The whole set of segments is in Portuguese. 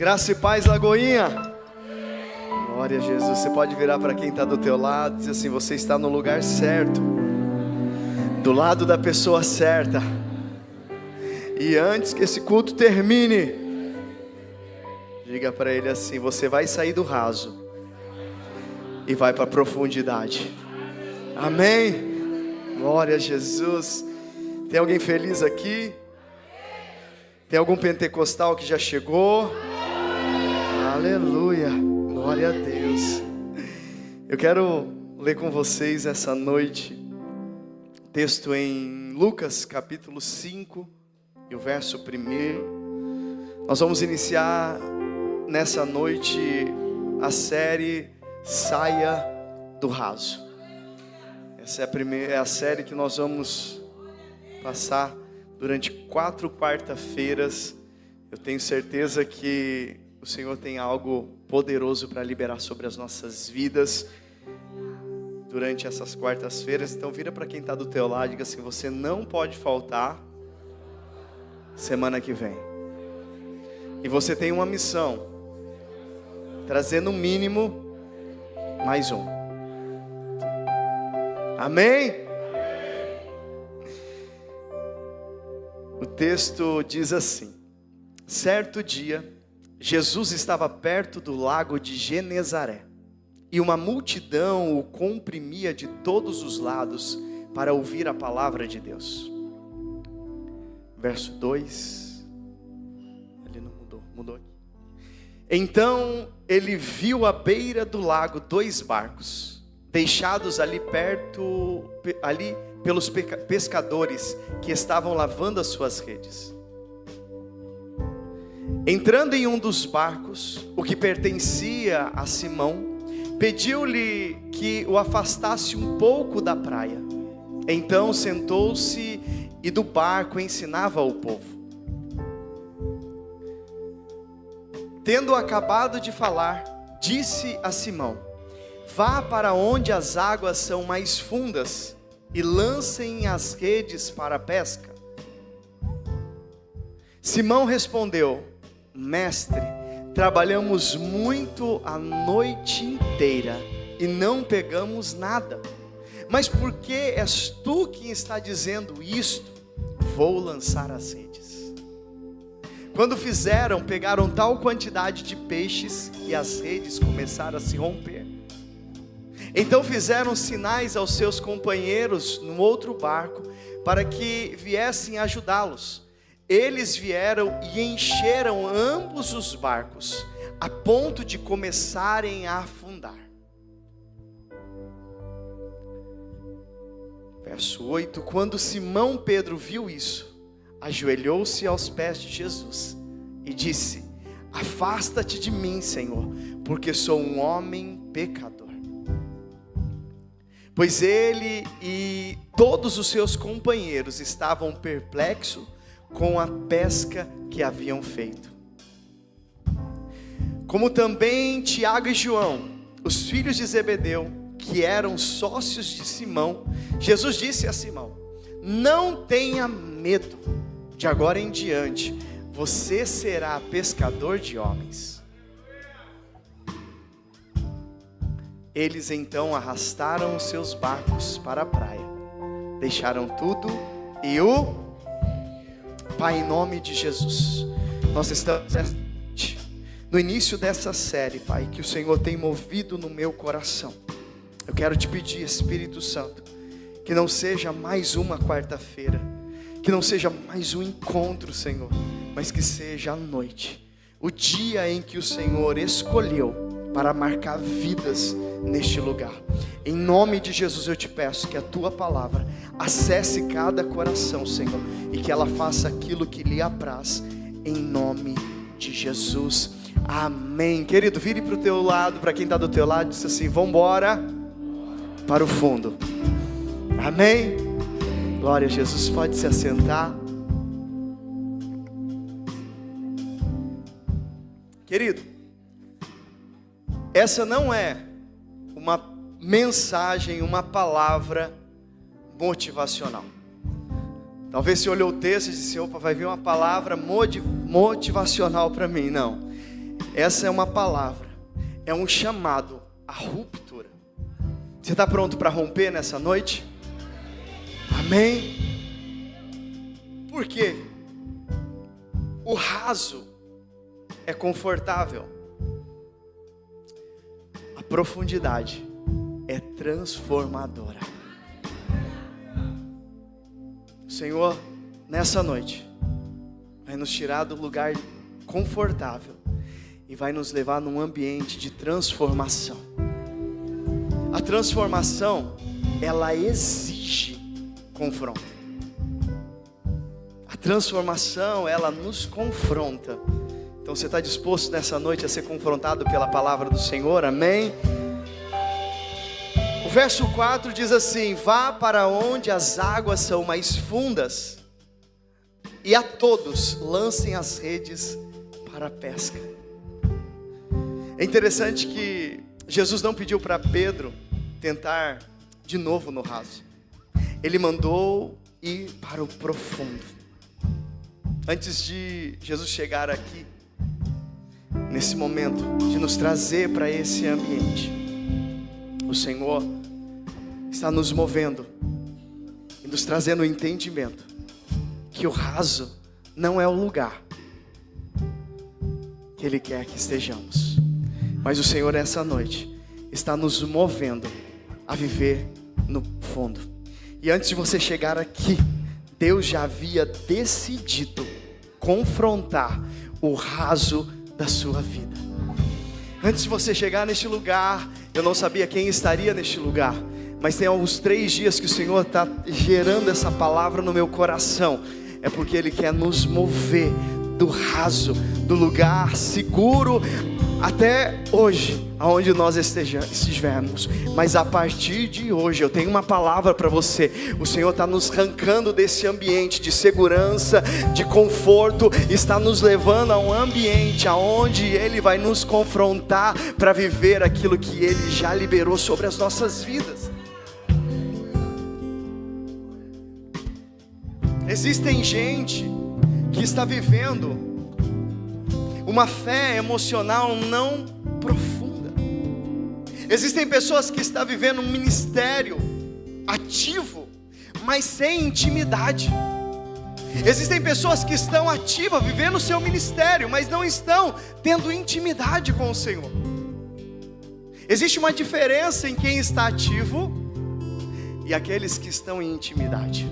Graça e paz, Lagoinha. Glória a Jesus. Você pode virar para quem está do teu lado e dizer assim: você está no lugar certo, do lado da pessoa certa. E antes que esse culto termine, diga para ele assim: você vai sair do raso e vai para a profundidade. Amém? Glória a Jesus. Tem alguém feliz aqui? Tem algum pentecostal que já chegou? Aleluia, glória a Deus. Eu quero ler com vocês essa noite texto em Lucas capítulo 5 e o verso 1. Nós vamos iniciar nessa noite a série Saia do Raso. Essa é a série que nós vamos passar durante 4 quarta-feiras. Eu tenho certeza que o Senhor tem algo poderoso para liberar sobre as nossas vidas durante essas quartas-feiras. Então vira para quem está do teu lado e diga assim: você não pode faltar semana que vem. E você tem uma missão: trazer no mínimo mais um. Amém? O texto diz assim: certo dia, Jesus estava perto do lago de Genezaré, e uma multidão o comprimia de todos os lados para ouvir a palavra de Deus. Verso 2. Ele não mudou aqui. Então ele viu à beira do lago 2 barcos, deixados ali perto, pelos pescadores que estavam lavando as suas redes. Entrando em um dos barcos, o que pertencia a Simão, pediu-lhe que o afastasse um pouco da praia. Então sentou-se e do barco ensinava ao povo. Tendo acabado de falar, disse a Simão: vá para onde as águas são mais fundas e lancem as redes para a pesca. Simão respondeu: mestre, trabalhamos muito a noite inteira e não pegamos nada. Mas por que és tu quem está dizendo isto? Vou lançar as redes. Quando fizeram, pegaram tal quantidade de peixes que as redes começaram a se romper. Então fizeram sinais aos seus companheiros no outro barco para que viessem ajudá-los. Eles vieram e encheram ambos os barcos, a ponto de começarem a afundar. Verso 8: quando Simão Pedro viu isso, ajoelhou-se aos pés de Jesus e disse: afasta-te de mim, Senhor, porque sou um homem pecador. Pois ele e todos os seus companheiros estavam perplexos com a pesca que haviam feito. Como também Tiago e João, os filhos de Zebedeu, que eram sócios de Simão, Jesus disse a Simão: não tenha medo, de agora em diante você será pescador de homens. Eles então arrastaram os seus barcos para a praia, deixaram tudo e Pai, em nome de Jesus, nós estamos no início dessa série, Pai, que o Senhor tem movido no meu coração. Eu quero te pedir, Espírito Santo, que não seja mais uma quarta-feira, que não seja mais um encontro, Senhor, mas que seja a noite, o dia em que o Senhor escolheu para marcar vidas neste lugar. Em nome de Jesus eu te peço que a tua palavra acesse cada coração, Senhor, e que ela faça aquilo que lhe apraz, em nome de Jesus, amém. Querido, vire para o teu lado, para quem está do teu lado, diz assim: vamos embora para o fundo. Amém? Glória a Jesus. Pode se assentar. Querido, essa não é uma mensagem, uma palavra motivacional. Talvez você olhou o texto e disse: opa, vai vir uma palavra motivacional para mim. Não, essa é uma palavra, é um chamado à ruptura. Você está pronto para romper nessa noite? Amém? Por quê? O raso é confortável, a profundidade é transformadora. O Senhor, nessa noite, vai nos tirar do lugar confortável e vai nos levar num ambiente de transformação. A transformação, ela exige confronto. A transformação, ela nos confronta. Então você está disposto nessa noite a ser confrontado pela palavra do Senhor? Amém? O verso 4 diz assim: vá para onde as águas são mais fundas, e a todos lancem as redes para a pesca. É interessante que Jesus não pediu para Pedro tentar de novo no raso. Ele mandou ir para o profundo. Antes de Jesus chegar aqui, nesse momento, de nos trazer para esse ambiente, o Senhor está nos movendo e nos trazendo o entendimento que o raso não é o lugar que Ele quer que estejamos, mas o Senhor essa noite está nos movendo a viver no fundo. E antes de você chegar aqui, Deus já havia decidido confrontar o raso da sua vida. Antes de você chegar neste lugar, eu não sabia quem estaria neste lugar, mas tem uns 3 dias que o Senhor está gerando essa palavra no meu coração. É porque Ele quer nos mover do raso, do lugar seguro, até hoje, aonde nós estivermos. Mas a partir de hoje, eu tenho uma palavra para você. O Senhor está nos arrancando desse ambiente de segurança, de conforto, está nos levando a um ambiente aonde Ele vai nos confrontar para viver aquilo que Ele já liberou sobre as nossas vidas. Existem gente que está vivendo uma fé emocional não profunda. Existem pessoas que estão vivendo um ministério ativo, mas sem intimidade. Existem pessoas que estão ativas, vivendo o seu ministério, mas não estão tendo intimidade com o Senhor. Existe uma diferença em quem está ativo e aqueles que estão em intimidade.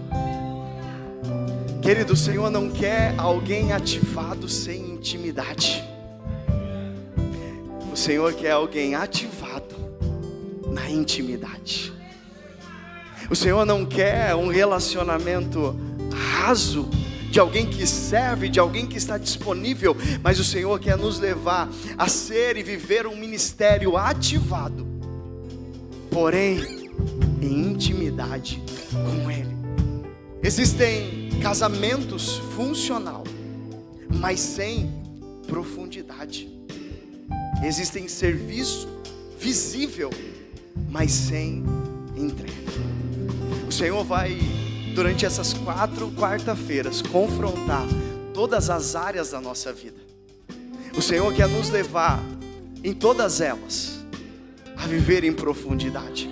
Querido, o Senhor não quer alguém ativado sem intimidade. O Senhor quer alguém ativado na intimidade. O Senhor não quer um relacionamento raso, de alguém que serve, de alguém que está disponível, mas o Senhor quer nos levar a ser e viver um ministério ativado, porém em intimidade com Ele. Existem casamentos funcional, mas sem profundidade. Existem serviço visível, mas sem entrega. O Senhor vai, durante essas 4 quarta-feiras, confrontar todas as áreas da nossa vida. O Senhor quer nos levar em todas elas a viver em profundidade.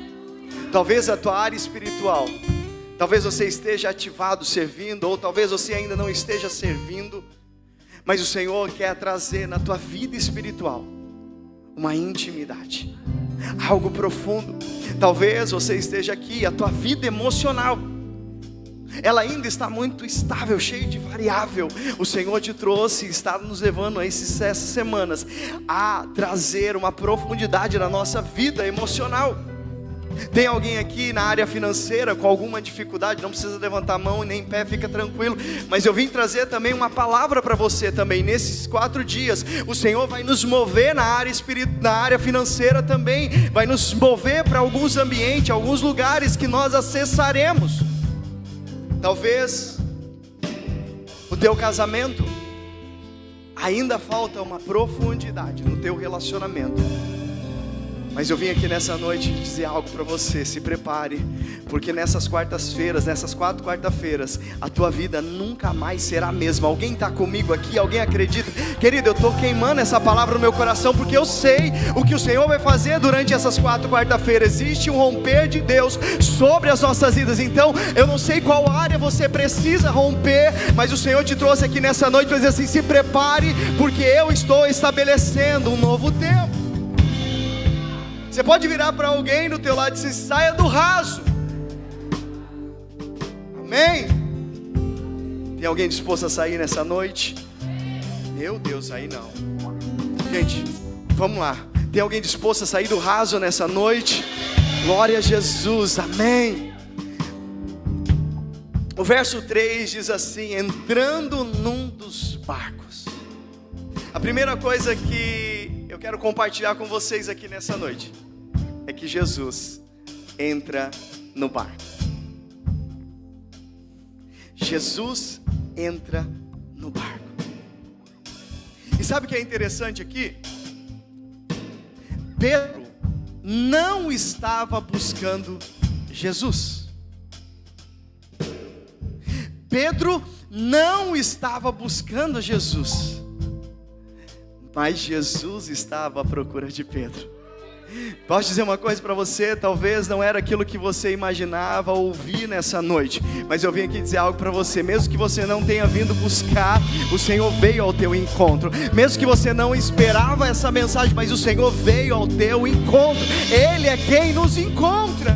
Talvez a tua área espiritual, talvez você esteja ativado servindo, ou talvez você ainda não esteja servindo, mas o Senhor quer trazer na tua vida espiritual uma intimidade, algo profundo. Talvez você esteja aqui, a tua vida emocional, ela ainda está muito estável, cheia de variável. O Senhor te trouxe, está nos levando essas semanas a trazer uma profundidade na nossa vida emocional. Tem alguém aqui na área financeira com alguma dificuldade? Não precisa levantar a mão e nem em pé, fica tranquilo. Mas eu vim trazer também uma palavra para você também. Nesses 4 dias, o Senhor vai nos mover na área financeira também. Vai nos mover para alguns ambientes, alguns lugares que nós acessaremos. Talvez o teu casamento ainda falta uma profundidade no teu relacionamento. Mas eu vim aqui nessa noite dizer algo para você. Se prepare, porque nessas quartas-feiras, nessas 4 quarta-feiras, a tua vida nunca mais será a mesma. Alguém está comigo aqui? Alguém acredita? Querido, eu estou queimando essa palavra no meu coração, porque eu sei o que o Senhor vai fazer durante essas 4 quarta-feiras. Existe um romper de Deus sobre as nossas vidas. Então, eu não sei qual área você precisa romper, mas o Senhor te trouxe aqui nessa noite para dizer assim: se prepare, porque eu estou estabelecendo um novo tempo. Você pode virar para alguém do teu lado e dizer: saia do raso. Amém? Tem alguém disposto a sair nessa noite? Meu Deus, aí não. Gente, vamos lá. Tem alguém disposto a sair do raso nessa noite? Glória a Jesus, amém. O verso 3 diz assim: entrando num dos barcos. A primeira coisa que eu quero compartilhar com vocês aqui nessa noite é que Jesus entra no barco. Jesus entra no barco. E sabe o que é interessante aqui? Pedro não estava buscando Jesus. Pedro não estava buscando Jesus, mas Jesus estava à procura de Pedro. Posso dizer uma coisa para você? Talvez não era aquilo que você imaginava ouvir nessa noite, mas eu vim aqui dizer algo para você. Mesmo que você não tenha vindo buscar, o Senhor veio ao teu encontro. Mesmo que você não esperava essa mensagem, mas o Senhor veio ao teu encontro. Ele é quem nos encontra.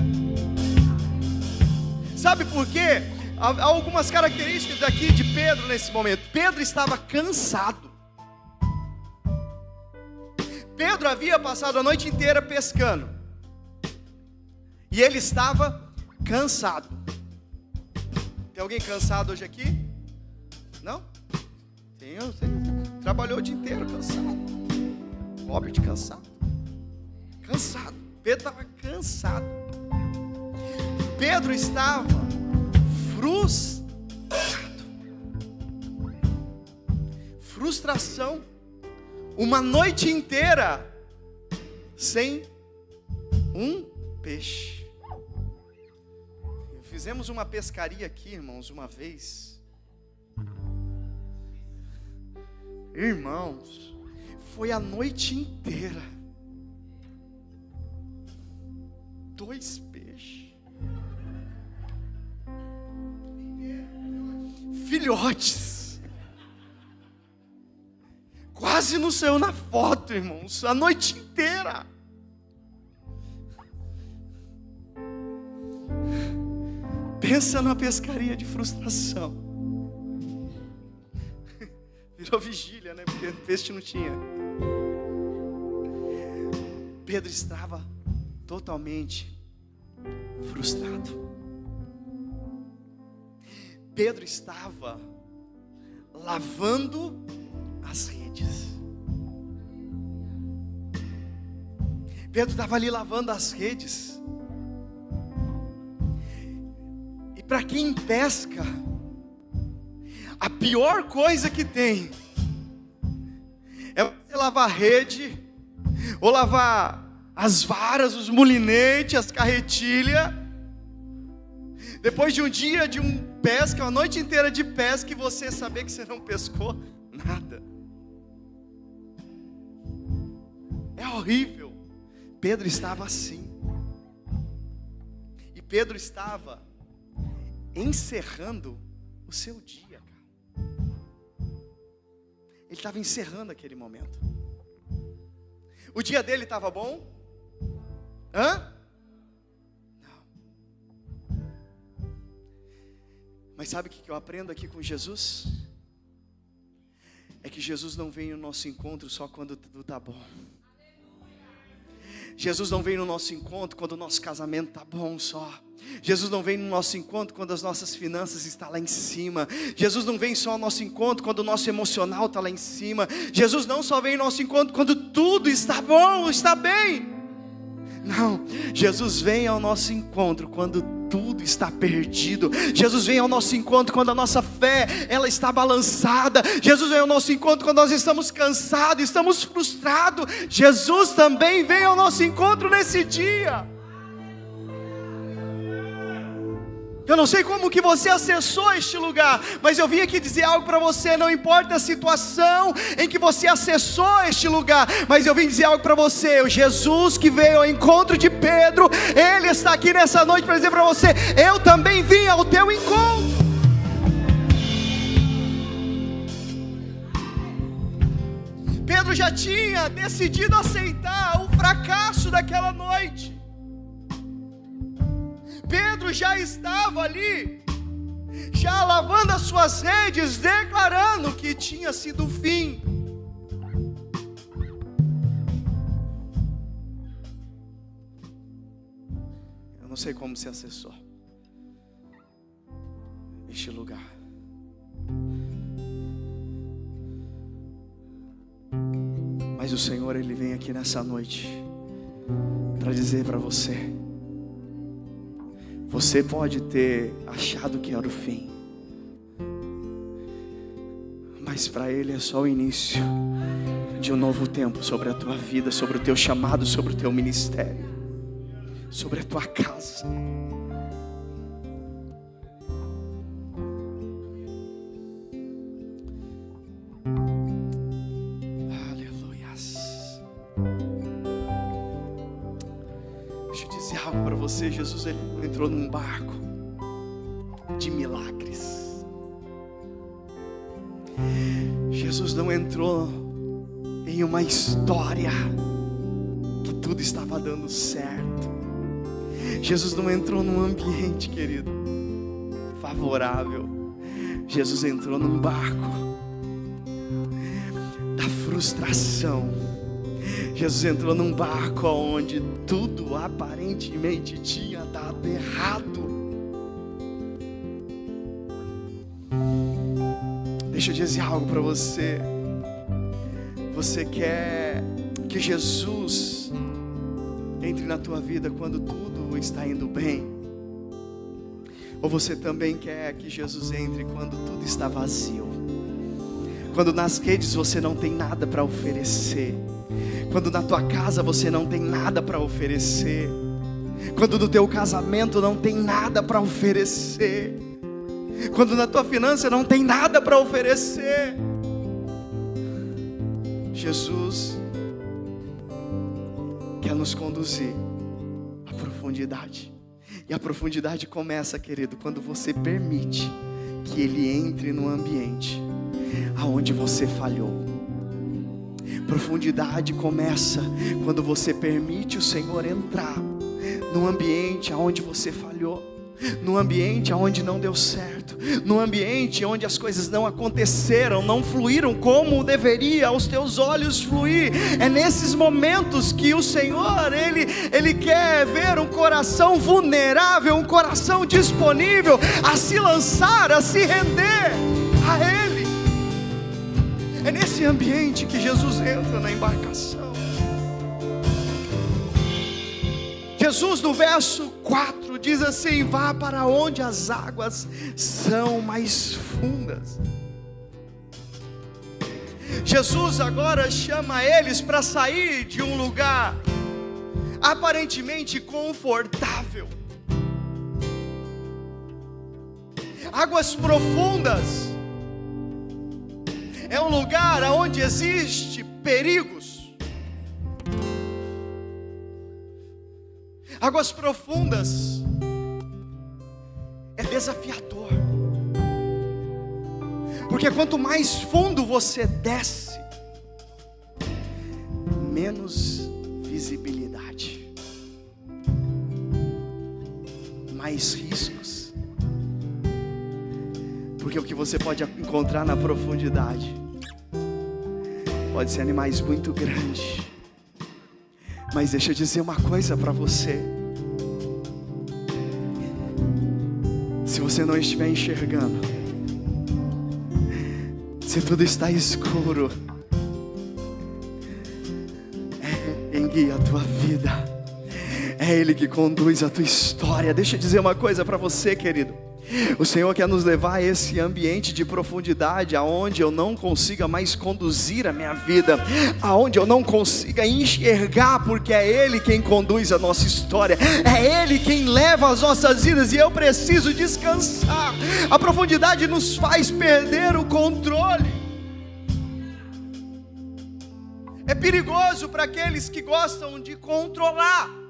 Sabe por quê? Há algumas características aqui de Pedro nesse momento. Pedro estava cansado. Pedro havia passado a noite inteira pescando, e ele estava cansado. Tem alguém cansado hoje aqui? Não? Tem. Trabalhou o dia inteiro cansado. Robert cansado. Pedro estava cansado. Pedro estava frustrado. Frustração. Uma noite inteira sem um peixe. Fizemos uma pescaria aqui, irmãos, uma vez. Irmãos, foi a noite inteira. 2 peixes. Filhotes. Quase não saiu na foto, irmãos, a noite inteira. Pensa numa pescaria de frustração. Virou vigília, né? Porque peixe não tinha. Pedro estava totalmente frustrado. Pedro estava lavando as redes. Pedro estava ali lavando as redes. E para quem pesca, a pior coisa que tem é você lavar a rede, ou lavar as varas, os mulinetes, as carretilhas. Depois de um dia de pesca, uma noite inteira de pesca, e você saber que você não pescou nada. É horrível. Pedro estava assim. E Pedro estava encerrando o seu dia, cara. Ele estava encerrando aquele momento. O dia dele estava bom? Não. Mas sabe o que eu aprendo aqui com Jesus? É que Jesus não vem no nosso encontro só quando tudo está bom. Jesus não vem no nosso encontro quando o nosso casamento está bom só. Jesus não vem no nosso encontro quando as nossas finanças estão lá em cima. Jesus não vem só ao nosso encontro quando o nosso emocional está lá em cima. Jesus não só vem ao nosso encontro quando tudo está bom, está bem. Não, Jesus vem ao nosso encontro quando tudo está perdido. Jesus vem ao nosso encontro quando a nossa fé, ela está balançada. Jesus vem ao nosso encontro quando nós estamos cansados, estamos frustrados. Jesus também vem ao nosso encontro nesse dia. Eu não sei como que você acessou este lugar, mas eu vim aqui dizer algo para você. Não importa a situação em que você acessou este lugar, mas eu vim dizer algo para você. O Jesus que veio ao encontro de Pedro, Ele está aqui nessa noite para dizer para você: eu também vim ao teu encontro. Pedro já tinha decidido aceitar o fracasso daquela noite. Pedro já estava ali, já lavando as suas redes, declarando que tinha sido o fim. Eu não sei como você acessou este lugar, mas o Senhor, Ele vem aqui nessa noite para dizer para você: você pode ter achado que era o fim, mas para Ele é só o início de um novo tempo sobre a tua vida, sobre o teu chamado, sobre o teu ministério, sobre a tua casa. Aleluias. Deixa eu dizer algo para você. Jesus, Ele entrou num barco de milagres. Jesus não entrou em uma história que tudo estava dando certo. Jesus não entrou num ambiente, querido, favorável. Jesus entrou num barco da frustração. Jesus entrou num barco onde tudo aparentemente tinha dado errado. Deixa eu dizer algo para você. Você quer que Jesus entre na tua vida quando tudo está indo bem? Ou você também quer que Jesus entre quando tudo está vazio? Quando nas redes você não tem nada para oferecer, quando na tua casa você não tem nada para oferecer, quando no teu casamento não tem nada para oferecer, quando na tua finança não tem nada para oferecer. Jesus quer nos conduzir à profundidade. E a profundidade começa, querido, quando você permite que Ele entre no ambiente aonde você falhou. Profundidade começa quando você permite o Senhor entrar no ambiente aonde você falhou, no ambiente aonde não deu certo, no ambiente onde as coisas não aconteceram, não fluíram como deveria aos teus olhos fluir. É nesses momentos que o Senhor, Ele quer ver um coração vulnerável, um coração disponível a se lançar, a se render a Ele. É nesse ambiente que Jesus entra na embarcação. Jesus, no verso 4, diz assim: vá para onde as águas são mais fundas. Jesus agora chama eles para sair de um lugar aparentemente confortável. Águas profundas é um lugar onde existe perigos. Águas profundas é desafiador, porque quanto mais fundo você desce, menos visibilidade, mais riscos, porque o que você pode encontrar na profundidade pode ser animais muito grandes. Mas deixa eu dizer uma coisa para você: se você não estiver enxergando, se tudo está escuro, enguia a tua vida, É Ele que conduz a tua história. Deixa eu dizer uma coisa para você, querido. O Senhor quer nos levar a esse ambiente de profundidade, aonde eu não consiga mais conduzir a minha vida, aonde eu não consiga enxergar, porque é Ele quem conduz a nossa história, é Ele quem leva as nossas vidas, e eu preciso descansar. A profundidade nos faz perder o controle. É perigoso para aqueles que gostam de controlar.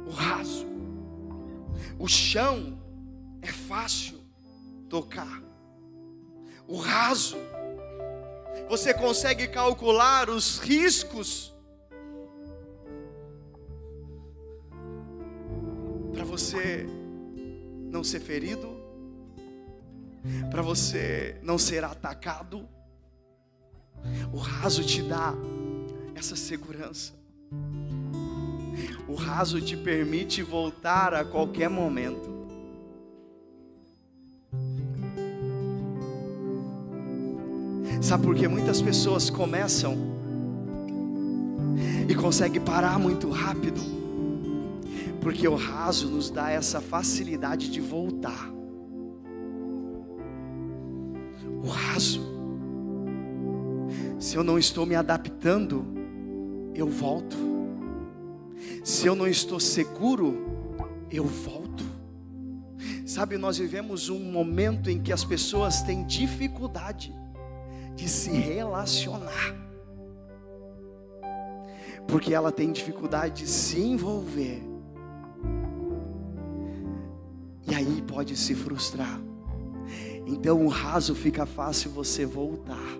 O raso, o chão é fácil tocar. O raso, você consegue calcular os riscos para você não ser ferido, para você não ser atacado. O raso te dá essa segurança. O raso te permite voltar a qualquer momento. Sabe por que muitas pessoas começam e conseguem parar muito rápido? Porque o raso nos dá essa facilidade de voltar. O raso, se eu não estou me adaptando, eu volto. Se eu não estou seguro, eu volto. Sabe, nós vivemos um momento em que as pessoas têm dificuldade de se relacionar, porque ela tem dificuldade de se envolver, e aí pode se frustrar. Então o raso fica fácil você voltar.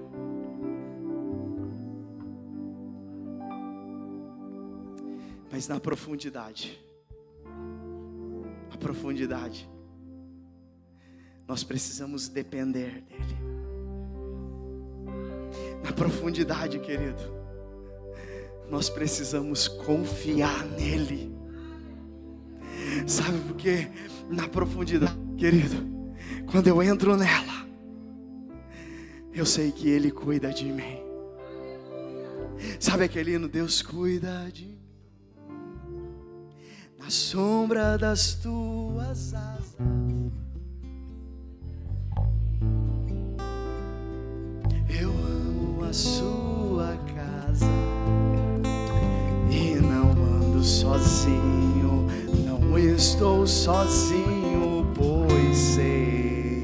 Mas na profundidade, nós precisamos depender dEle. Na profundidade, querido, nós precisamos confiar nele. Sabe por quê? Na profundidade, querido, quando eu entro nela, eu sei que Ele cuida de mim. Sabe aquele hino, Deus cuida de mim, na sombra das tuas asas, eu amo a sua casa e não ando sozinho, não estou sozinho, pois sei,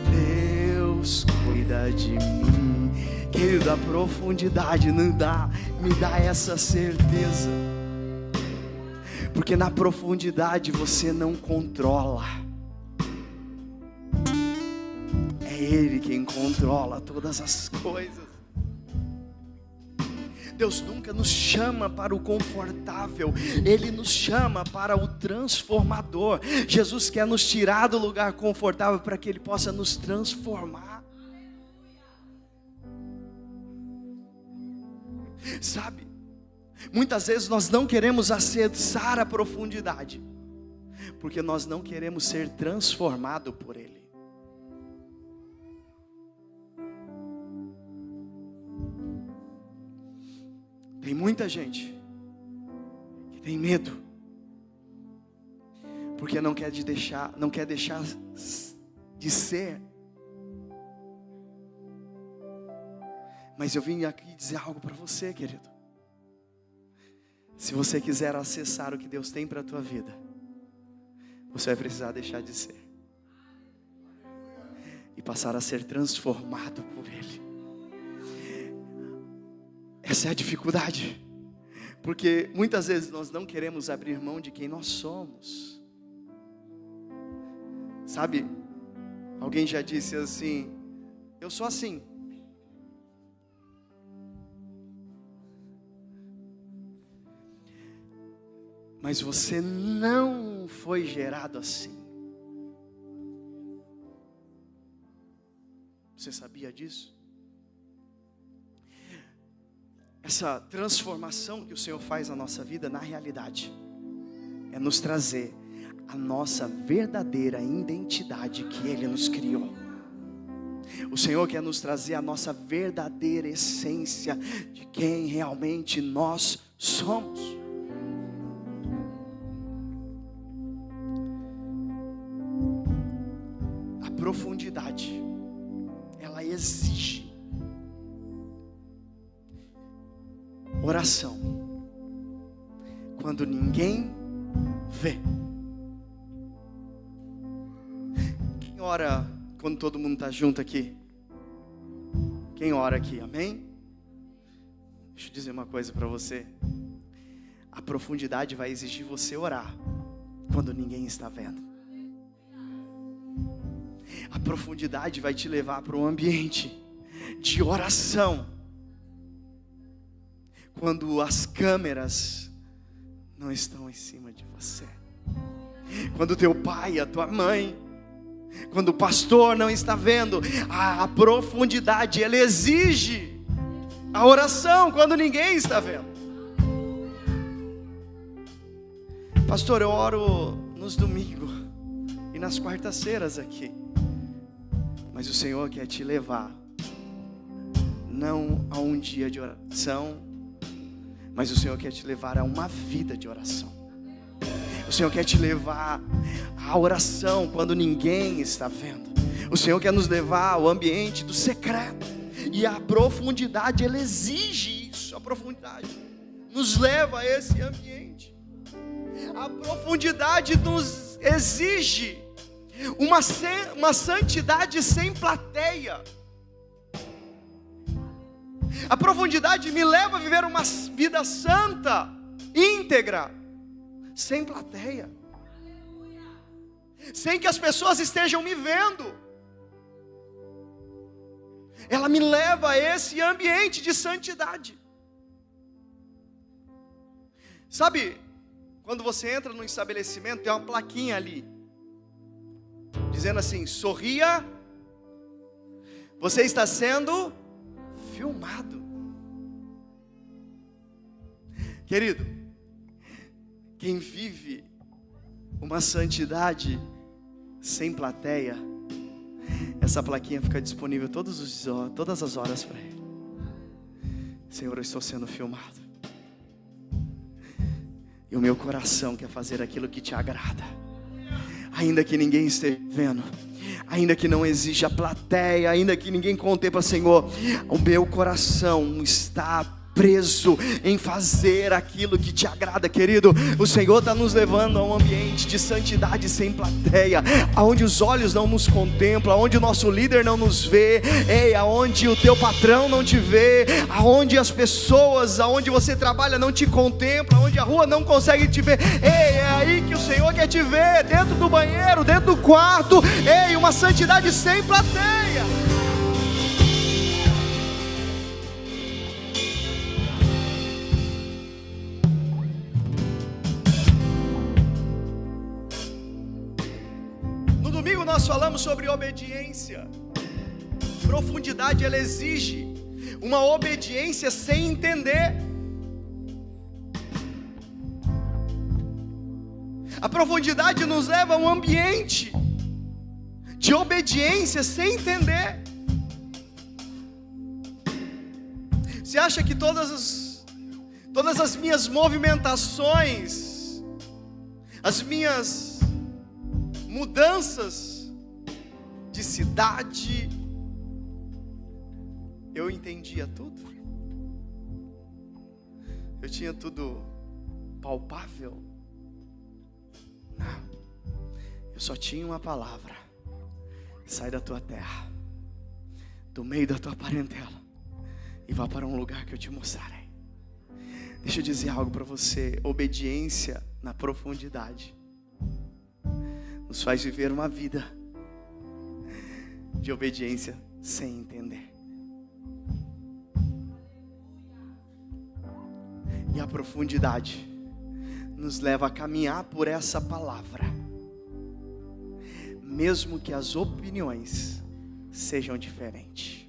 Deus cuida de mim. Querido, a profundidade me dá essa certeza, porque na profundidade você não controla, é Ele quem controla todas as coisas. Deus nunca nos chama para o confortável, Ele nos chama para o transformador. Jesus quer nos tirar do lugar confortável para que Ele possa nos transformar. Sabe, muitas vezes nós não queremos acessar a profundidade, porque nós não queremos ser transformados por Ele. Tem muita gente que tem medo, porque não quer deixar de ser. Mas eu vim aqui dizer algo para você, querido. Se você quiser acessar o que Deus tem para a tua vida, você vai precisar deixar de ser e passar a ser transformado por Ele. Essa é a dificuldade, porque muitas vezes nós não queremos abrir mão de quem nós somos. Sabe, alguém já disse assim: eu sou assim. Mas você não foi gerado assim. Você sabia disso? Essa transformação que o Senhor faz na nossa vida, na realidade, é nos trazer a nossa verdadeira identidade que Ele nos criou. O Senhor quer nos trazer a nossa verdadeira essência de quem realmente nós somos. A profundidade, ela exige oração. Quando ninguém vê. Quem ora quando todo mundo está junto aqui? Quem ora aqui, amém? Deixa eu dizer uma coisa para você. A profundidade vai exigir você orar quando ninguém está vendo. A profundidade vai te levar para um ambiente de oração quando as câmeras não estão em cima de você. Quando teu pai, a tua mãe, quando o pastor não está vendo, a profundidade, ela exige a oração quando ninguém está vendo. Pastor, eu oro nos domingos e nas quartas-feiras aqui, mas o Senhor quer te levar não a um dia de oração, mas o Senhor quer te levar a uma vida de oração. O Senhor quer te levar à oração quando ninguém está vendo. O Senhor quer nos levar ao ambiente do secreto. E a profundidade, ela exige isso. A profundidade nos leva a esse ambiente. A profundidade nos exige uma santidade sem plateia. A profundidade me leva a viver uma vida santa, íntegra, sem plateia, sem que as pessoas estejam me vendo. Ela me leva a esse ambiente de santidade. Sabe, quando você entra num estabelecimento, tem uma plaquinha ali, dizendo assim: sorria, você está sendo filmado. Querido, quem vive uma santidade sem plateia, essa plaquinha fica disponível todas as horas para ele. Senhor, eu estou sendo filmado. E o meu coração quer fazer aquilo que te agrada. Ainda que ninguém esteja vendo, ainda que não exija plateia, ainda que ninguém contempla, Senhor, o meu coração está preso em fazer aquilo que te agrada, querido. O Senhor está nos levando a um ambiente de santidade sem plateia, aonde os olhos não nos contemplam, aonde o nosso líder não nos vê, aonde o teu patrão não te vê, aonde as pessoas, aonde você trabalha não te contemplam, aonde a rua não consegue te ver. É aí que o Senhor quer te ver, dentro do banheiro, dentro do quarto. Uma santidade sem plateia. Nós falamos sobre obediência. Profundidade, ela exige uma obediência sem entender. A profundidade nos leva a um ambiente de obediência sem entender. Você acha que todas as minhas movimentações, as minhas mudanças de cidade, eu entendia tudo? Eu tinha tudo palpável? Não. Eu só tinha uma palavra: sai da tua terra, do meio da tua parentela, e vá para um lugar que eu te mostrarei. Deixa eu dizer algo para você. Obediência na profundidade nos faz viver uma vida de obediência sem entender. E a profundidade nos leva a caminhar por essa palavra, mesmo que as opiniões sejam diferentes.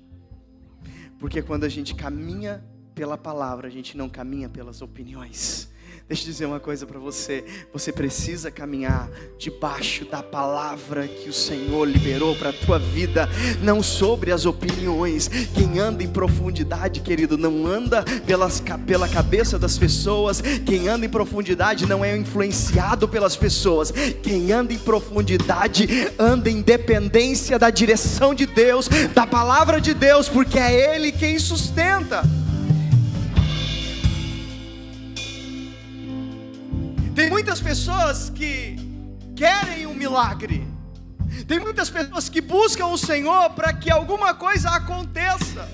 Porque quando a gente caminha pela palavra, a gente não caminha pelas opiniões. Deixa eu dizer uma coisa para você. Você precisa caminhar debaixo da palavra que o Senhor liberou para a tua vida, não sobre as opiniões. Quem anda em profundidade, querido, não anda pela cabeça das pessoas. Quem anda em profundidade não é influenciado pelas pessoas. Quem anda em profundidade anda em dependência da direção de Deus, da palavra de Deus, porque é Ele quem sustenta. Tem muitas pessoas que querem um milagre. Tem muitas pessoas que buscam o Senhor para que alguma coisa aconteça.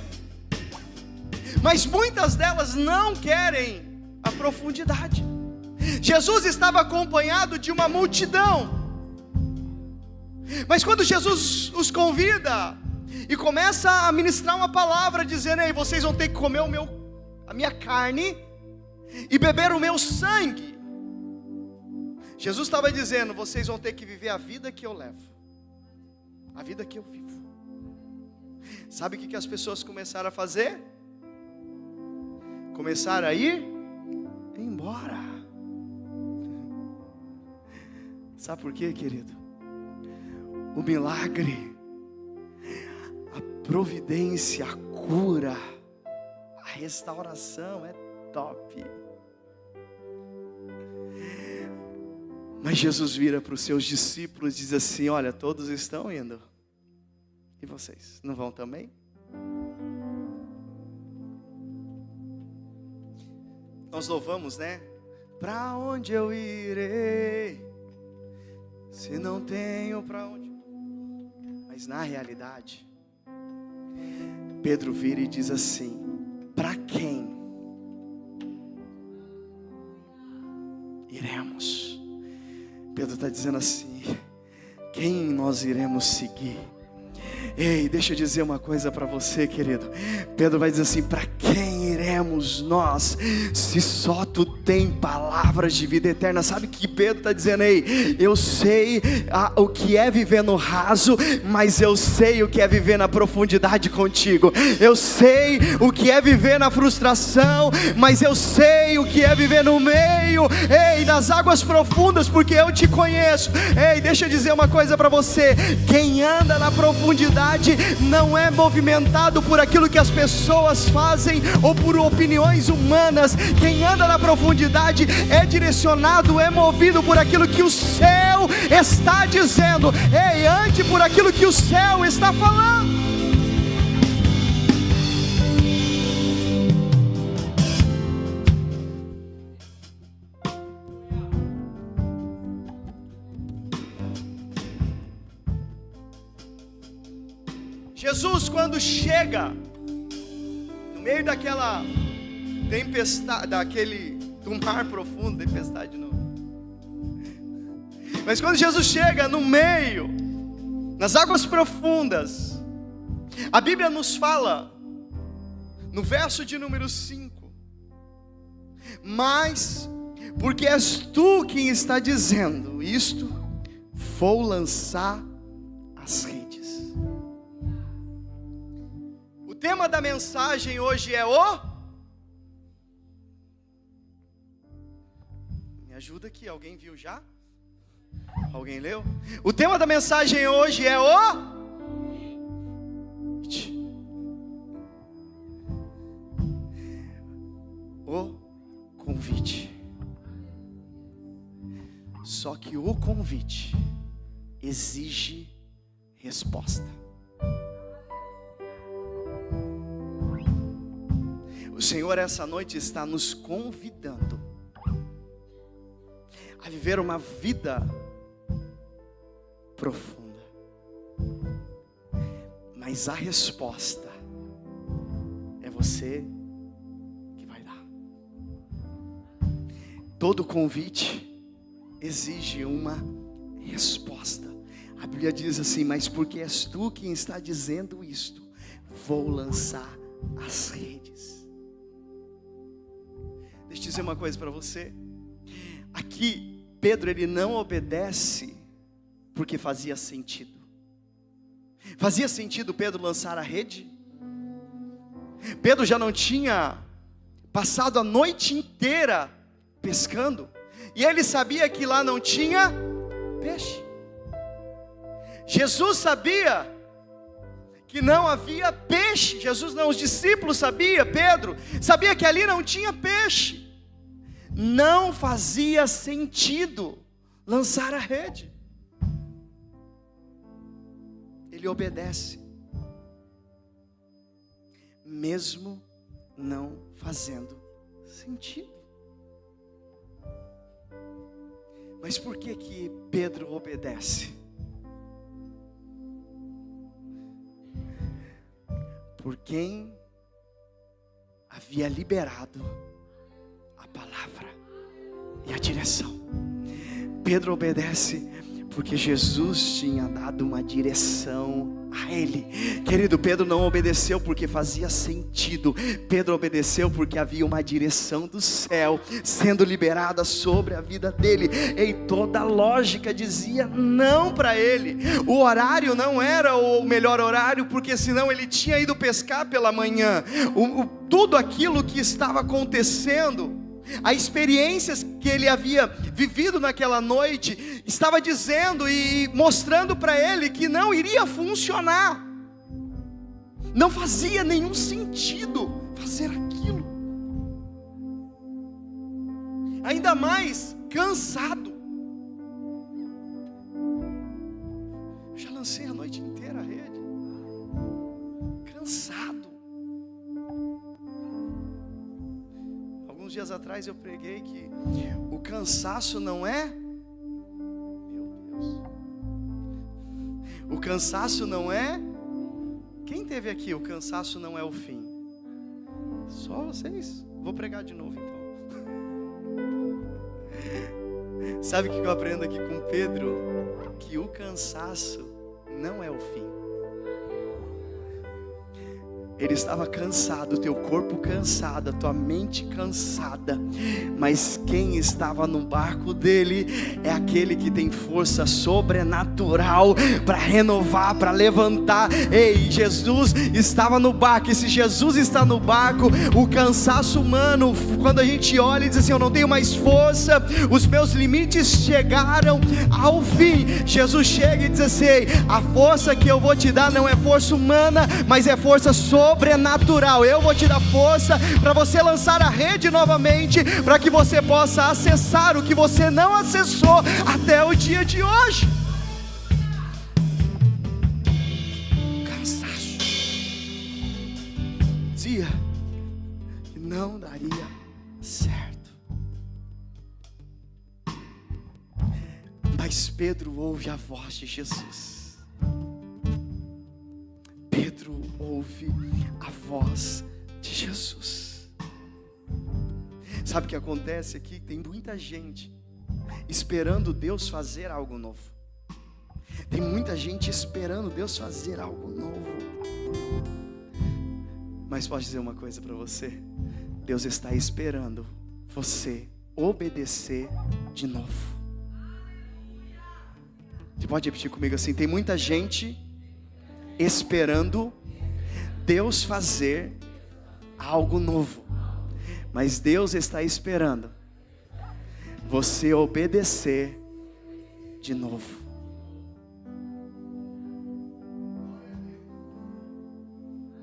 Mas muitas delas não querem a profundidade. Jesus estava acompanhado de uma multidão. Mas quando Jesus os convida e começa a ministrar uma palavra dizendo: ei, vocês vão ter que comer a minha carne e beber o meu sangue. Jesus estava dizendo: vocês vão ter que viver a vida que eu levo, a vida que eu vivo. Sabe o que as pessoas começaram a fazer? Começaram a ir embora. Sabe por quê, querido? O milagre, a providência, a cura, a restauração é top. Mas Jesus vira para os seus discípulos e diz assim: olha, todos estão indo, e vocês não vão também? Nós louvamos, né? Para onde eu irei, se não tenho para onde? Mas na realidade, Pedro vira e diz assim: para quem iremos? Pedro está dizendo assim: quem nós iremos seguir? Ei, deixa eu dizer uma coisa para você, querido. Pedro vai dizer assim: para quem iremos nós, se só tu tem palavras de vida eterna? Sabe o que Pedro está dizendo? Ei, eu sei o que é viver no raso, mas eu sei o que é viver na profundidade contigo. Eu sei o que é viver na frustração, mas eu sei o que é viver no meio, ei, nas águas profundas, porque eu te conheço. Ei, deixa eu dizer uma coisa para você: quem anda na profundidade não é movimentado por aquilo que as pessoas fazem ou por opiniões humanas. Quem anda na profundidade é direcionado, é movido por aquilo que o céu está dizendo. Ei, ande por aquilo que o céu está falando. Jesus, quando chega no meio daquela tempestade, do mar profundo, tempestade não. Mas quando Jesus chega no meio, nas águas profundas, a Bíblia nos fala, no verso de número 5, mas, porque és tu quem está dizendo isto, vou lançar as redes. O tema da mensagem hoje é Me ajuda aqui, alguém viu já? Alguém leu? O tema da mensagem hoje é o convite. Só que o convite exige resposta. O Senhor essa noite está nos convidando a viver uma vida profunda. Mas a resposta é você que vai dar. Todo convite exige uma resposta. A Bíblia diz assim: mas porque és tu quem está dizendo isto, vou lançar as redes. Deixa eu dizer uma coisa para você. Aqui, Pedro, ele não obedece porque fazia sentido. Fazia sentido Pedro lançar a rede? Pedro já não tinha passado a noite inteira pescando, e ele sabia que lá não tinha peixe. Jesus sabia que não havia peixe. Jesus não, os discípulos sabiam, Pedro sabia que ali não tinha peixe. Não fazia sentido lançar a rede. Ele obedece, mesmo não fazendo sentido. Mas por que que Pedro obedece? Por quem havia liberado a palavra e a direção. Pedro obedece porque Jesus tinha dado uma direção a ele. Querido, Pedro não obedeceu porque fazia sentido. Pedro obedeceu porque havia uma direção do céu sendo liberada sobre a vida dele. E toda a lógica dizia não para ele. O horário não era o melhor horário, porque senão ele tinha ido pescar pela manhã. Tudo aquilo que estava acontecendo, as experiências que ele havia vivido naquela noite, estava dizendo e mostrando para ele que não iria funcionar. Não fazia nenhum sentido fazer aquilo. Ainda mais cansado. Eu já lancei a noite inteira a rede. Cansado. Alguns dias atrás eu preguei que o cansaço não é, meu Deus, o cansaço não é, quem teve aqui, o cansaço não é o fim? Só vocês? Vou pregar de novo então. Sabe o que eu aprendo aqui com Pedro? Que o cansaço não é o fim. Ele estava cansado, teu corpo cansado, a tua mente cansada, mas quem estava no barco dele é aquele que tem força sobrenatural para renovar, para levantar. Ei, Jesus estava no barco, e se Jesus está no barco, o cansaço humano, quando a gente olha e diz assim, eu não tenho mais força, os meus limites chegaram ao fim, Jesus chega e diz assim, a força que eu vou te dar não é força humana, mas é força sobrenatural. Eu vou te dar força para você lançar a rede novamente, para que você possa acessar o que você não acessou até o dia de hoje. Cansaço dizia que não daria certo, mas Pedro ouve a voz de Jesus. Pedro ouve a voz de Jesus. Sabe o que acontece aqui? Tem muita gente esperando Deus fazer algo novo. Tem muita gente esperando Deus fazer algo novo. Mas posso dizer uma coisa para você? Deus está esperando você obedecer de novo. Você pode repetir comigo assim? Tem muita gente esperando Deus fazer algo novo, mas Deus está esperando você obedecer de novo.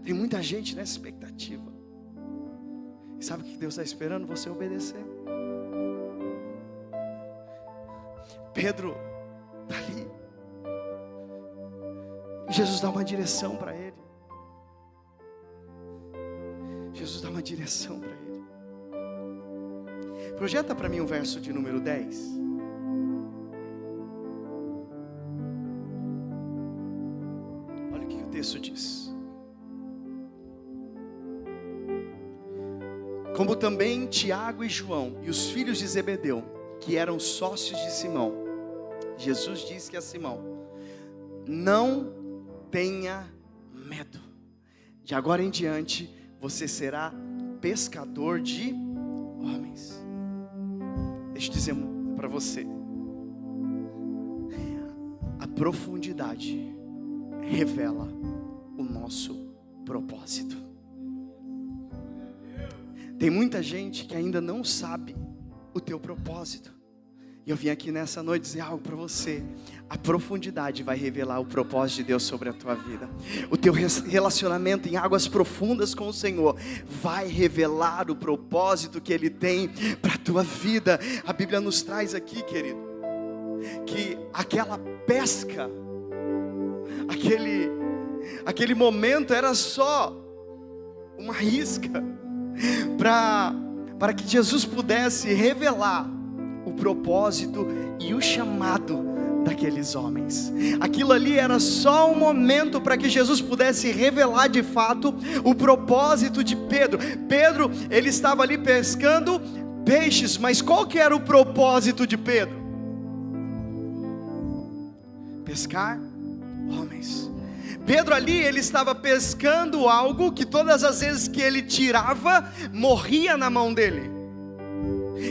Tem muita gente nessa expectativa. E sabe o que Deus está esperando? Você obedecer. Pedro está ali. Jesus dá uma direção para ele. Jesus dá uma direção para ele. Projeta para mim o verso de número 10. Olha o que o texto diz. Como também Tiago e João e os filhos de Zebedeu, que eram sócios de Simão, Jesus disse a Simão: não tenha medo, de agora em diante você será pescador de homens. Deixa eu dizer para você, a profundidade revela o nosso propósito. Tem muita gente que ainda não sabe o teu propósito. E eu vim aqui nessa noite dizer algo para você. A profundidade vai revelar o propósito de Deus sobre a tua vida. O teu relacionamento em águas profundas com o Senhor vai revelar o propósito que Ele tem para a tua vida. A Bíblia nos traz aqui, querido, que aquela pesca, aquele momento era só uma isca para que Jesus pudesse revelar o propósito e o chamado daqueles homens. Aquilo ali era só um momento para que Jesus pudesse revelar de fato o propósito de Pedro. Pedro, ele estava ali pescando peixes, mas qual que era o propósito de Pedro? Pescar homens. Pedro ali, ele estava pescando algo que todas as vezes que ele tirava, morria na mão dele.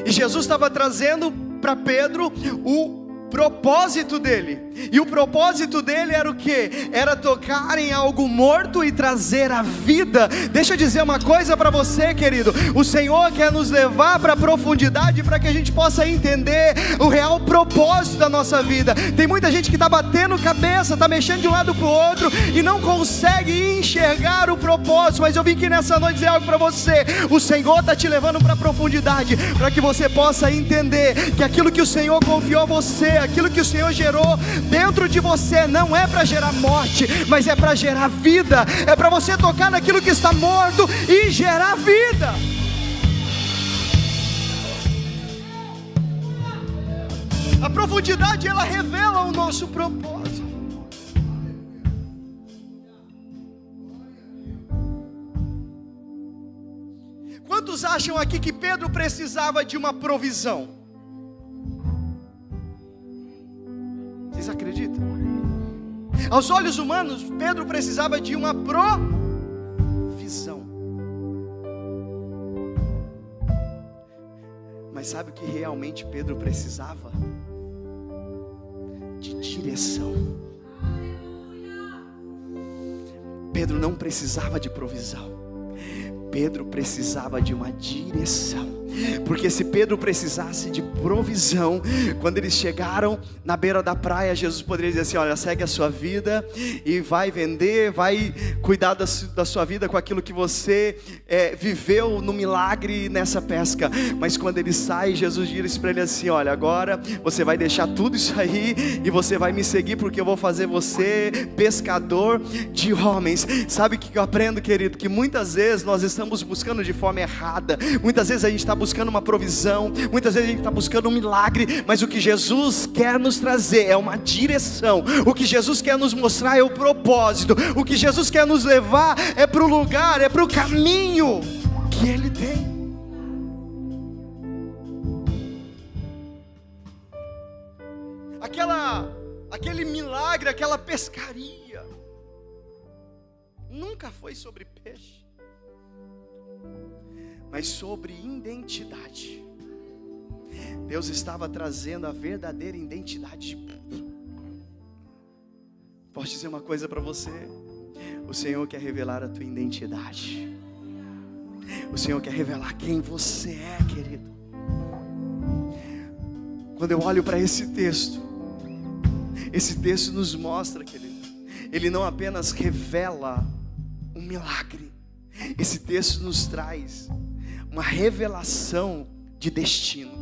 E Jesus estava trazendo para Pedro o propósito dele. E o propósito dele era o quê? Era tocar em algo morto e trazer a vida. Deixa eu dizer uma coisa para você, querido. O Senhor quer nos levar para a profundidade para que a gente possa entender o real propósito da nossa vida. Tem muita gente que está batendo cabeça, está mexendo de um lado para o outro e não consegue enxergar o propósito. Mas eu vim aqui nessa noite dizer algo para você. O Senhor está te levando para a profundidade para que você possa entender que aquilo que o Senhor confiou a você, aquilo que o Senhor gerou dentro de você, não é para gerar morte, mas é para gerar vida. É para você tocar naquilo que está morto e gerar vida. A profundidade, ela revela o nosso propósito. Quantos acham aqui que Pedro precisava de uma provisão? Vocês acreditam? Aos olhos humanos, Pedro precisava de uma provisão. Mas sabe o que realmente Pedro precisava? De direção. Pedro não precisava de provisão. Pedro precisava de uma direção. Porque se Pedro precisasse de provisão, quando eles chegaram na beira da praia, Jesus poderia dizer assim: olha, segue a sua vida e vai vender, vai cuidar da sua vida com aquilo que você viveu no milagre nessa pesca. Mas quando ele sai, Jesus diz para ele assim: olha, agora você vai deixar tudo isso aí e você vai me seguir, porque eu vou fazer você pescador de homens. Sabe o que eu aprendo, querido? Que muitas vezes nós estamos buscando de forma errada. Muitas vezes a gente está buscando uma provisão, muitas vezes a gente está buscando um milagre, mas o que Jesus quer nos trazer é uma direção. O que Jesus quer nos mostrar é o propósito. O que Jesus quer nos levar é para o lugar, é para o caminho que Ele tem. Aquele milagre, aquela pescaria nunca foi sobre peixe, mas sobre identidade. Deus estava trazendo a verdadeira identidade de Pedro. Posso dizer uma coisa para você? O Senhor quer revelar a tua identidade. O Senhor quer revelar quem você é, querido. Quando eu olho para esse texto nos mostra, querido, ele não apenas revela um milagre. Esse texto nos traz uma revelação de destino.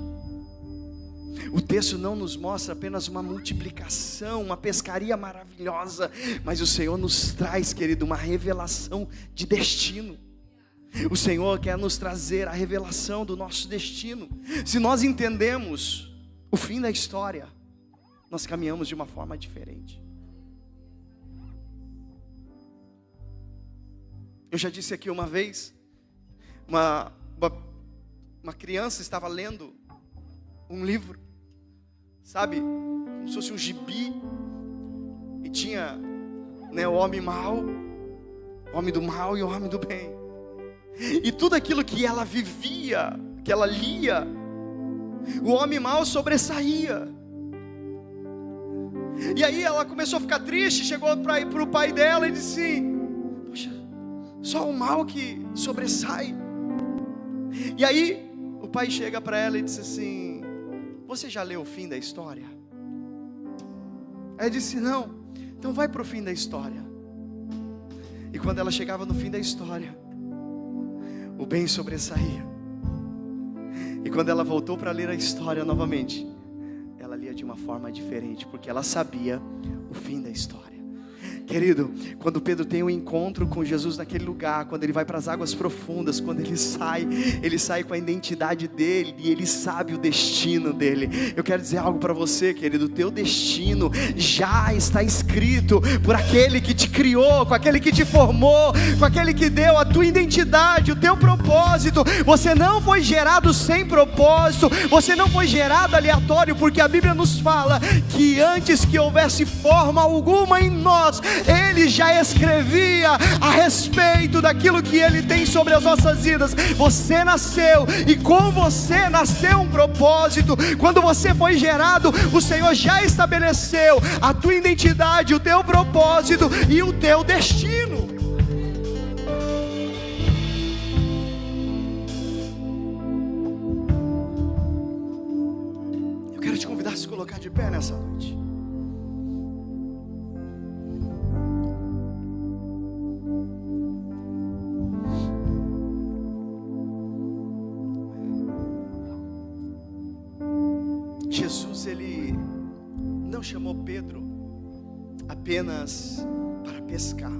O texto não nos mostra apenas uma multiplicação, uma pescaria maravilhosa, mas o Senhor nos traz, querido, uma revelação de destino. O Senhor quer nos trazer a revelação do nosso destino. Se nós entendemos o fim da história, nós caminhamos de uma forma diferente. Eu já disse aqui uma vez, uma criança estava lendo um livro, sabe, como se fosse um gibi, e tinha, o homem mau, o homem do mal e o homem do bem, e tudo aquilo que ela vivia, que ela lia, o homem mau sobressaía. E aí ela começou a ficar triste, chegou para o pai dela e disse: poxa, só o mal que sobressai. E aí o pai chega para ela e diz assim: você já leu o fim da história? Aí disse: não. Então vai para o fim da história. E quando ela chegava no fim da história, o bem sobressaía. E quando ela voltou para ler a história novamente, ela lia de uma forma diferente, porque ela sabia o fim da história. Querido, quando Pedro tem um encontro com Jesus naquele lugar, quando ele vai para as águas profundas, quando ele sai com a identidade dele, e ele sabe o destino dele. Eu quero dizer algo para você, querido: o teu destino já está escrito por aquele que te criou, com aquele que te formou, com aquele que deu a tua identidade, o teu propósito. Você não foi gerado sem propósito, você não foi gerado aleatório, porque a Bíblia nos fala que antes que houvesse forma alguma em nós, Ele já escrevia a respeito daquilo que Ele tem sobre as nossas vidas. Você nasceu, e com você nasceu um propósito. Quando você foi gerado, o Senhor já estabeleceu a tua identidade, o teu propósito e o teu destino. Eu quero te convidar a se colocar de pé nessa noite. Jesus, Ele não chamou Pedro apenas para pescar.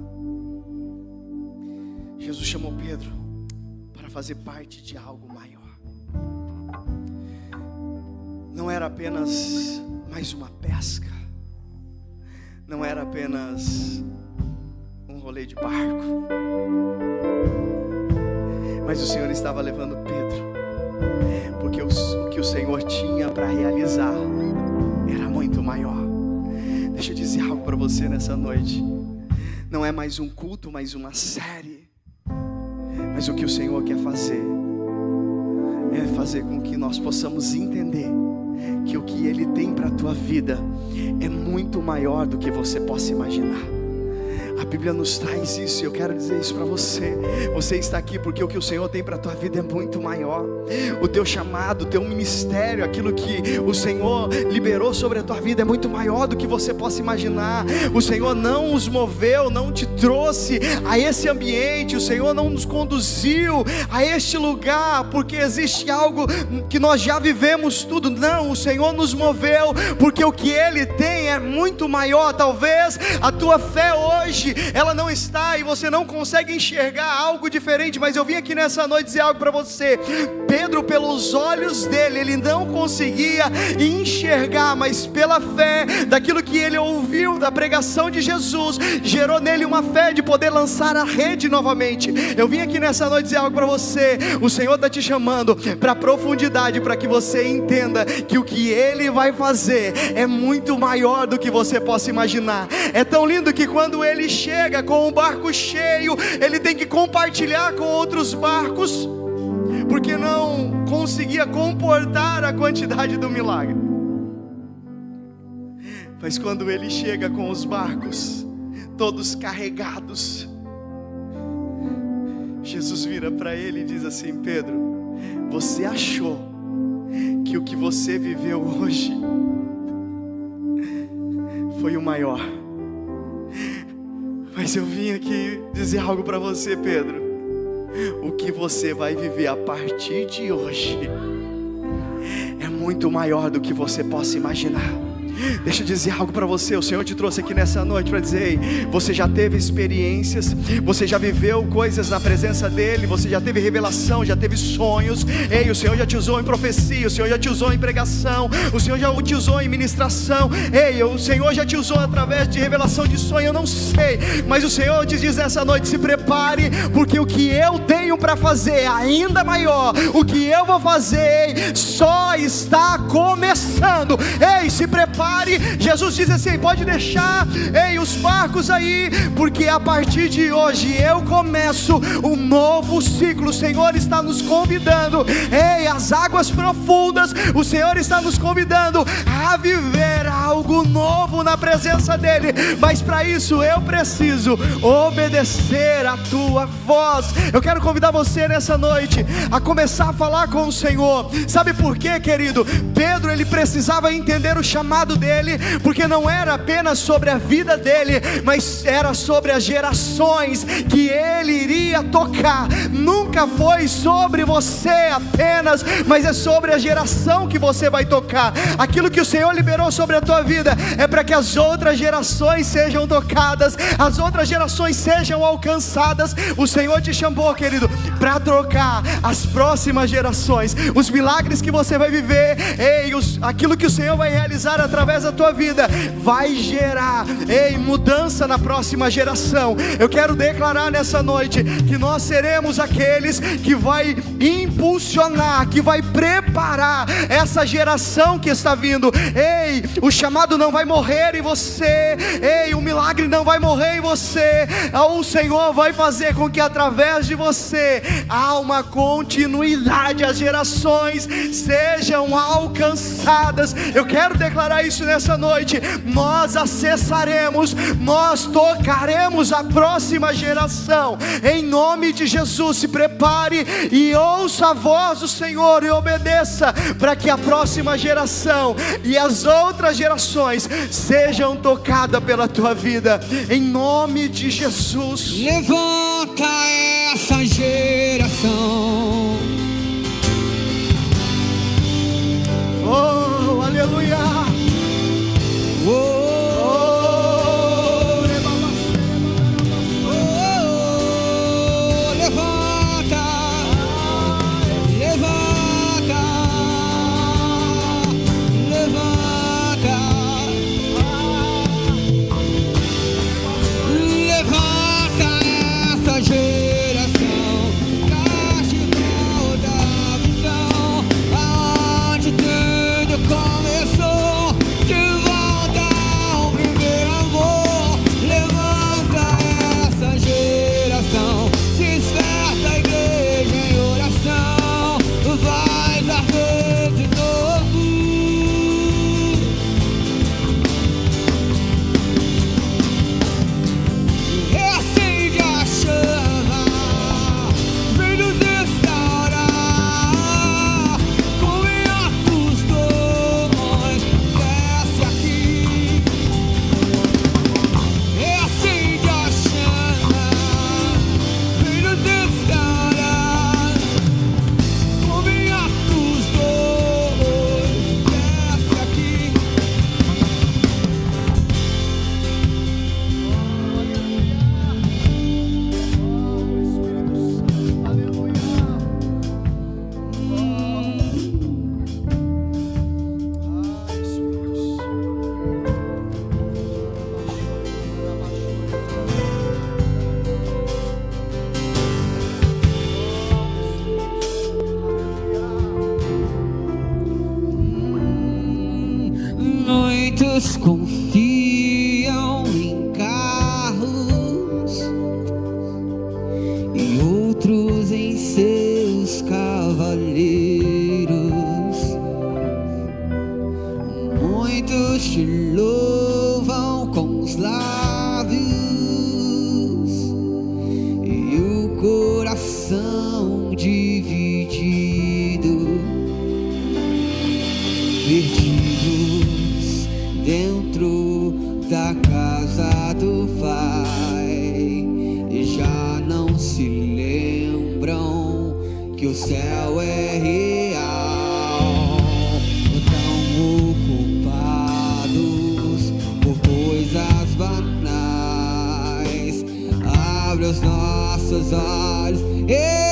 Jesus chamou Pedro para fazer parte de algo maior. Não era apenas mais uma pesca, não era apenas um rolê de barco, mas o Senhor estava levando Pedro, porque o que o Senhor tinha para realizar era muito maior. Deixa eu dizer algo para você nessa noite: não é mais um culto, mais uma série, mas o que o Senhor quer fazer é fazer com que nós possamos entender que o que Ele tem para a tua vida é muito maior do que você possa imaginar. A Bíblia nos traz isso, e eu quero dizer isso para você. Você está aqui porque o que o Senhor tem para a tua vida é muito maior. O teu chamado, o teu ministério, aquilo que o Senhor liberou sobre a tua vida é muito maior do que você possa imaginar. O Senhor não os moveu, não te trouxe a esse ambiente, o Senhor não nos conduziu a este lugar porque existe algo que nós já vivemos tudo. Não, o Senhor nos moveu porque o que Ele tem é muito maior. Talvez a tua fé hoje, ela não está, e você não consegue enxergar algo diferente, mas eu vim aqui nessa noite dizer algo para você. Pedro, pelos olhos dele, ele não conseguia enxergar, mas pela fé, daquilo que ele ouviu da pregação de Jesus, gerou nele uma fé de poder lançar a rede novamente. Eu vim aqui nessa noite dizer algo para você. O Senhor está te chamando para profundidade, para que você entenda que o que Ele vai fazer é muito maior do que você possa imaginar. É tão lindo que quando Ele chega com o barco cheio, Ele tem que compartilhar com outros barcos, porque não conseguia comportar a quantidade do milagre. Mas quando Ele chega com os barcos todos carregados, Jesus vira para ele e diz assim: Pedro, você achou que o que você viveu hoje foi o maior, mas eu vim aqui dizer algo para você, Pedro. O que você vai viver a partir de hoje é muito maior do que você possa imaginar. Deixa eu dizer algo para você. O Senhor te trouxe aqui nessa noite para dizer: ei, você já teve experiências, você já viveu coisas na presença dEle, você já teve revelação, já teve sonhos. Ei, o Senhor já te usou em profecia, o Senhor já te usou em pregação, o Senhor já te usou em ministração. Ei, o Senhor já te usou através de revelação de sonho. Eu não sei, mas o Senhor te diz nessa noite: se prepare, porque o que eu tenho para fazer é ainda maior. O que eu vou fazer só está começando. Ei, se prepare, prepare. Jesus diz assim: pode deixar, ei, os barcos aí, porque a partir de hoje eu começo um novo ciclo. O Senhor está nos convidando, ei, as águas profundas, o Senhor está nos convidando a viver algo novo na presença dEle, mas para isso eu preciso obedecer a tua voz. Eu quero convidar você nessa noite a começar a falar com o Senhor. Sabe por quê, querido? Pedro, ele precisava entender o chamado dele, porque não era apenas sobre a vida dele, mas era sobre as gerações que ele iria tocar. Nunca foi sobre você apenas, mas é sobre a geração que você vai tocar. Aquilo que o Senhor liberou sobre a tua vida é para que as outras gerações sejam tocadas, as outras gerações sejam alcançadas. O Senhor te chamou, querido, para trocar as próximas gerações. Os milagres que você vai viver, ei, aquilo que o Senhor vai realizar através da tua vida, vai gerar, ei, mudança na próxima geração. Eu quero declarar nessa noite que nós seremos aqueles que vai impulsionar, que vai preparar essa geração que está vindo. Ei, o chamado não vai morrer em você, ei, o milagre não vai morrer em você. O Senhor vai fazer com que através de você há uma continuidade, as gerações sejam alcançadas. Eu quero declarar isso nessa noite. Nós acessaremos, nós tocaremos a próxima geração, em nome de Jesus. Se prepare e ouça a voz do Senhor e obedeça, para que a próxima geração e as outras gerações sejam tocadas pela tua vida, em nome de Jesus. Levanta essa geração. Oh, aleluia. Oh, levanta, levanta, levanta, levanta essa geração. Traz de volta a visão, aonde tudo começou. De volta ao primeiro amor. Levanta essa geração. Desperta a igreja em oração. Vai arder de novo. Acende a chama. Vem nos restaurar. Com atos dons. Desce aqui. Acende a chama. Vem nos restaurar. Com atos dons. Desce aqui. Muitos confiam em carros e outros em seus cavaleiros. Muitos te louvam com os lábios e o coração dividido. Perdidos dentro da casa do Pai, já não se lembram que o céu é real. Tão ocupados por coisas banais. Abre os nossos olhos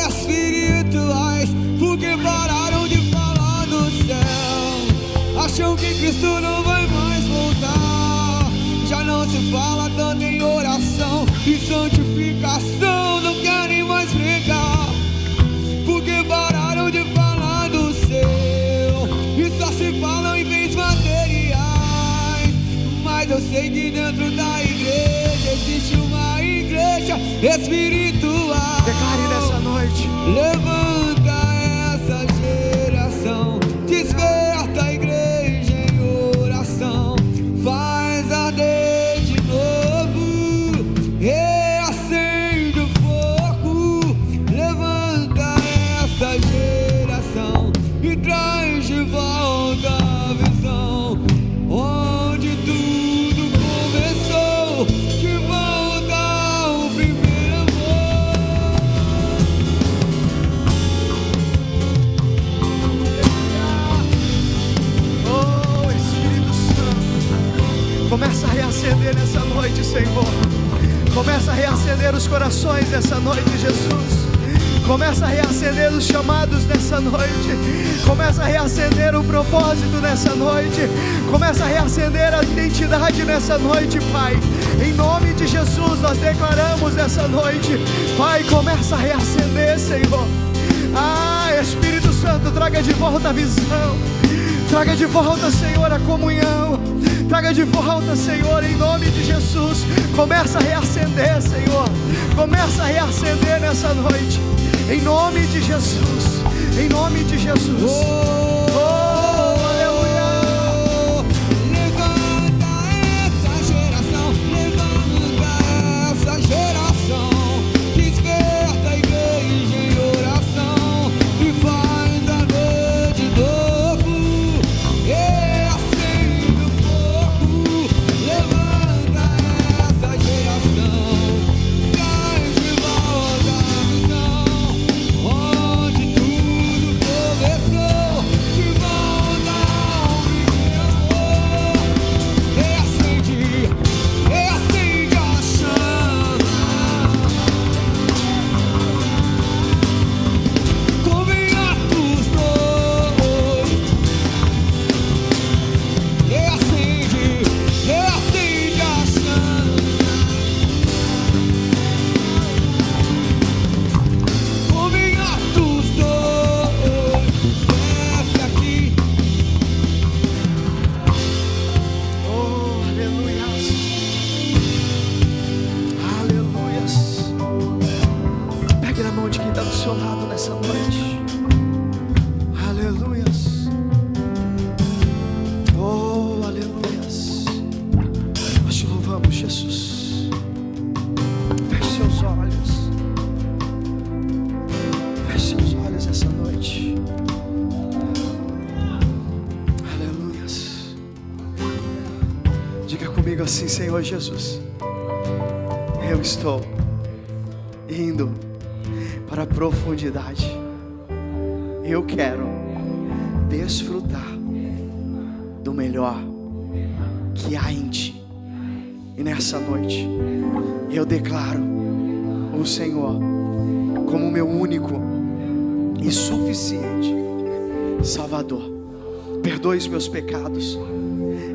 espirituais, porque pararam de falar do céu. Acham que Cristo não vai mais voltar. Já não se fala tanto em oração e santificação. Não querem mais pregar, porque pararam de falar do céu e só se falam em bens materiais. espiritual. Declare nessa noite. Levanta essa geração, desperta a igreja em oração, faz arder de novo, reacende o fogo. Levanta essa geração e traz de volta a visão, onde tudo começou, de volta ao primeiro amor. Oh, Espírito Santo, começa a reacender nessa noite, Senhor. Começa a reacender os corações nessa noite, Jesus. Começa a reacender os chamados nessa noite. Começa a reacender o propósito nessa noite. Começa a reacender a identidade nessa noite, Pai. Em nome de Jesus nós declaramos nessa noite, Pai, começa a reacender, Senhor. Espírito Santo, traga de volta a visão. Traga de volta, Senhor, a comunhão. Traga de volta, Senhor, em nome de Jesus. Começa a reacender, Senhor. Começa a reacender nessa noite. Em nome de Jesus. Em nome de Jesus. Aleluia. Levanta essa geração, levanta essa geração, desperta a igreja em oração e faz arder de novo, reacende o fogo. Levanta essa geração, traz de volta a visão, onde tudo começou, de volta ao primeiro amor. Reacende, reacende a chama, como em Atos 2. Reacende, reacende a chama, como em Atos 2. Desce aqui. Oh, aleluias. Aleluias. Pegue na mão de quem está do seu lado nessa noite. Aleluias. Oh, aleluias. Nós te louvamos, Jesus. Feche seus olhos. Feche seus olhos essa noite. Aleluias. Diga comigo assim, Senhor Jesus. Eu estou indo para a profundidade. Eu quero desfrutar do melhor que há em ti. E nessa noite eu declaro o Senhor como meu único e suficiente Salvador. Perdoe os meus pecados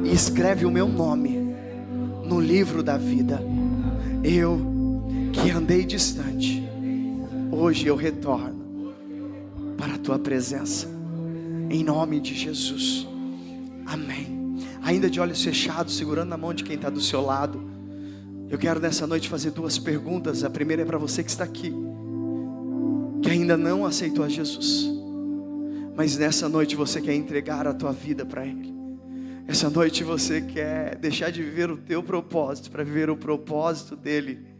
e escreve o meu nome no livro da vida. Eu que andei distante, hoje eu retorno para a tua presença, em nome de Jesus, amém. Ainda de olhos fechados, segurando na mão de quem está do seu lado, eu quero nessa noite fazer duas perguntas. A primeira é para você que está aqui, que ainda não aceitou a Jesus, mas nessa noite você quer entregar a tua vida para Ele. Essa noite você quer deixar de viver o teu propósito para viver o propósito dEle.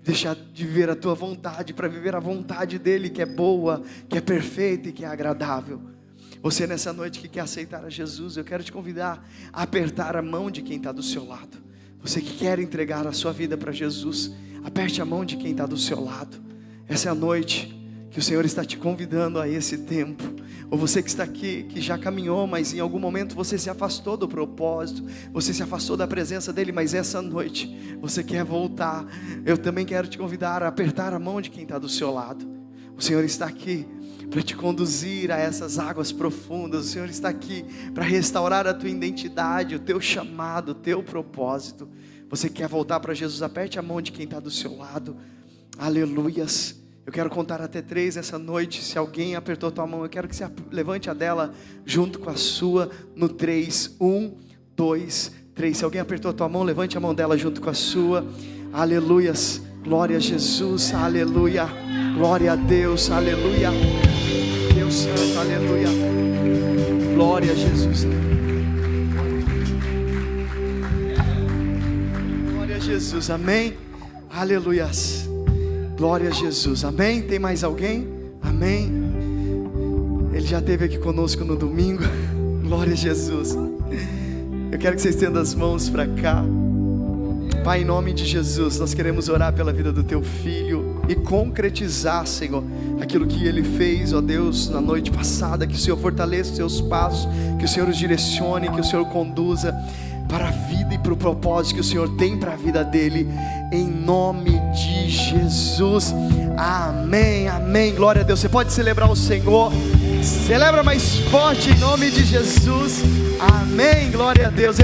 Deixar de viver a tua vontade para viver a vontade dEle, que é boa, que é perfeita e que é agradável. Você nessa noite que quer aceitar a Jesus, eu quero te convidar a apertar a mão de quem está do seu lado. Você que quer entregar a sua vida para Jesus, aperte a mão de quem está do seu lado. Essa é a noite que o Senhor está te convidando a esse tempo. Ou você que está aqui, que já caminhou, mas em algum momento você se afastou do propósito, você se afastou da presença dEle, mas essa noite você quer voltar. Eu também quero te convidar a apertar a mão de quem está do seu lado. O Senhor está aqui para te conduzir a essas águas profundas. O Senhor está aqui para restaurar a tua identidade, o teu chamado, o teu propósito. Você quer voltar para Jesus? Aperte a mão de quem está do seu lado. Aleluias. Eu quero contar até 3 essa noite. Se alguém apertou tua mão, eu quero que você levante a dela junto com a sua no 3. 1, 2, 3. Se alguém apertou tua mão, levante a mão dela junto com a sua. Aleluias. Glória a Jesus, aleluia. Glória a Deus, aleluia. Deus Santo, aleluia. Glória a Jesus. Glória a Jesus, amém. Aleluias. Glória a Jesus, amém. Tem mais alguém? Amém. Ele já esteve aqui conosco no domingo. Glória a Jesus. Eu quero que você estenda as mãos para cá. Pai, em nome de Jesus, nós queremos orar pela vida do teu filho e concretizar, Senhor, aquilo que ele fez, ó Deus, na noite passada. Que o Senhor fortaleça os seus passos, que o Senhor os direcione, que o Senhor conduza para a vida e para o propósito que o Senhor tem para a vida dele, em nome de Jesus, amém, amém. Glória a Deus. Você pode celebrar o Senhor, celebra mais forte em nome de Jesus, amém, glória a Deus.